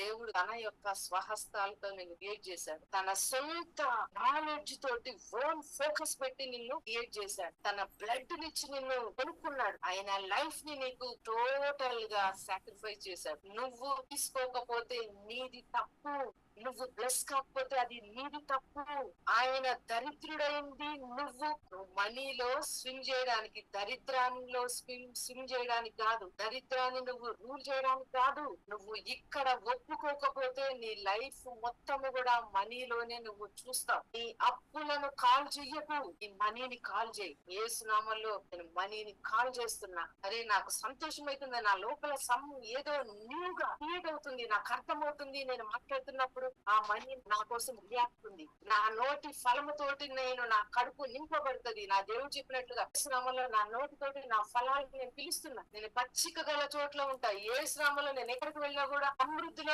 దేవుడు తన యొక్క స్వహస్తాలతో నిన్ను క్రియేట్ చేశాడు. తన సొంత నాలెడ్జ్ తోటి ఓన్ ఫోకస్ పెట్టి నిన్ను క్రియేట్ చేశాడు. తన బ్లడ్ నిచ్చి నిన్ను కొనుక్కున్నాడు. ఆయన లైఫ్ ని నీకు టోటల్ గా సాక్రిఫైస్ చేశాడు. నువ్వు తీసుకోకపోతే నీది తప్పు, నువ్వు బ్లెస్ కాకపోతే అది నీది తప్పు. ఆయన దరిద్రుడైంది నువ్వు మనీలో స్విమ్ చేయడానికి, దరిద్రంలో స్విమ్ చేయడానికి కాదు, దరిద్రాన్ని నువ్వు రూల్ చేయడానికి కాదు. నువ్వు ఇక్కడ ఒప్పుకోకపోతే నీ లైఫ్ మొత్తము కూడా మనీలోనే నువ్వు చూస్తావు. నీ అప్పులను కాల్ చెయ్యకు, నీ మనీని కాల్ చేయి. యేసు నామములో నేను మనీని కాల్ చేస్తున్నా. అరే నాకు సంతోషం అవుతుంది, నా లోపల ఏదో న్యూగా క్రియేట్ అవుతుంది, నాకు అర్థమవుతుంది. నేను మాట్లాడుతున్నప్పుడు ఆ మనీ నా కోసం రియాక్ట్ ఉంది. నా నోటి ఫలముతోటి నా కడుపు నింపబడుతుంది. నా దేవుడు చెప్పినట్లుగా యేసునామములో నా నోటితోటి నా ఫలాలు నేను పిలుస్తున్నా. నేను పచ్చిక గల చోట్ల ఉంటా. యేసునామములో నేను ఎక్కడికి వెళ్ళినా కూడా సమృద్ధిలో